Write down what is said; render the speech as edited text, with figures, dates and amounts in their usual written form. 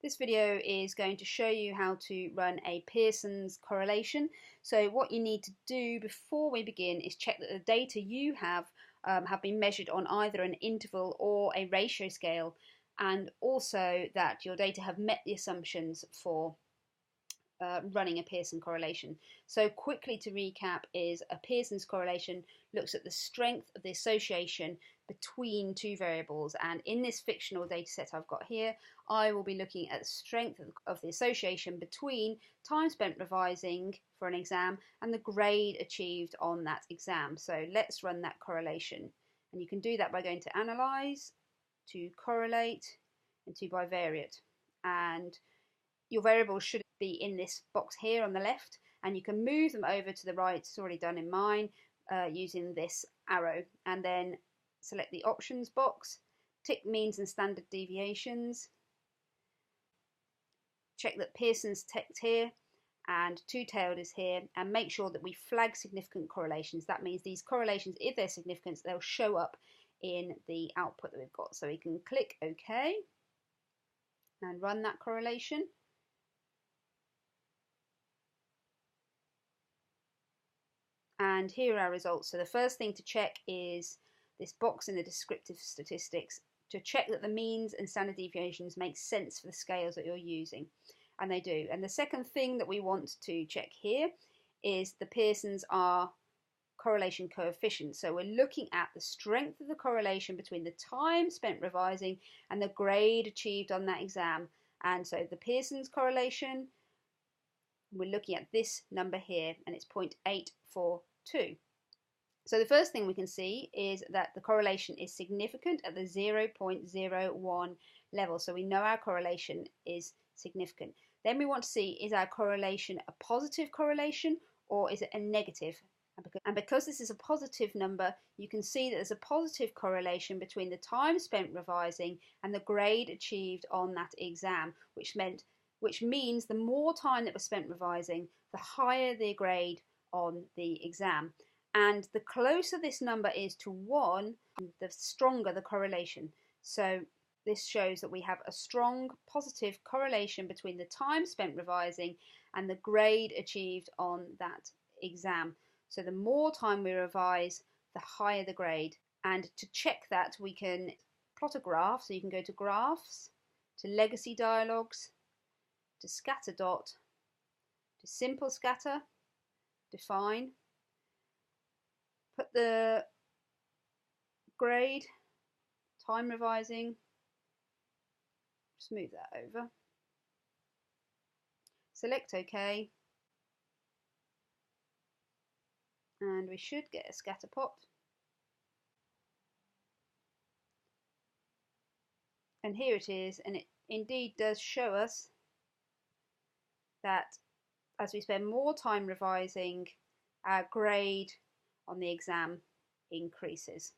This video is going to show you how to run a Pearson's correlation. So what you need to do before we begin is check that the data you have been measured on either an interval or a ratio scale, and also that your data have met the assumptions for running a Pearson correlation. So quickly to recap is a Pearson's correlation looks at the strength of the association between two variables, and in this fictional data set I've got here I will be looking at the strength of the association between time spent revising for an exam and the grade achieved on that exam. So let's run that correlation, and you can do that by going to Analyze, to Correlate, and to Bivariate, and your variables should be in this box here on the left, and you can move them over to the right. It's already done in mine using this arrow, and then select the options box, tick means and standard deviations, check that Pearson's ticked here and two-tailed is here, and make sure that we flag significant correlations. That means these correlations, if they're significant, they'll show up in the output that we've got. So we can click OK and run that correlation. And here are our results. So the first thing to check is this box in the descriptive statistics to check that the means and standard deviations make sense for the scales that you're using, and they do. And the second thing that we want to check here is the Pearson's R correlation coefficient. So we're looking at the strength of the correlation between the time spent revising and the grade achieved on that exam. And so the Pearson's correlation, we're looking at this number here, and it's 0.842. So the first thing we can see is that the correlation is significant at the 0.01 level. So we know our correlation is significant. Then we want to see, is our correlation a positive correlation or is it a negative? And because this is a positive number, you can see that there's a positive correlation between the time spent revising and the grade achieved on that exam, which means the more time that was spent revising, the higher the grade on the exam. And the closer this number is to 1, the stronger the correlation. So this shows that we have a strong positive correlation between the time spent revising and the grade achieved on that exam. So the more time we revise, the higher the grade. And to check that, we can plot a graph. So you can go to Graphs, to Legacy Dialogues, to Scatter Dot, to Simple Scatter, Define, put the grade, time revising, just move that over, select OK, and we should get a scatter plot. And here it is, and it indeed does show us that as we spend more time revising, our grade on the exam increases.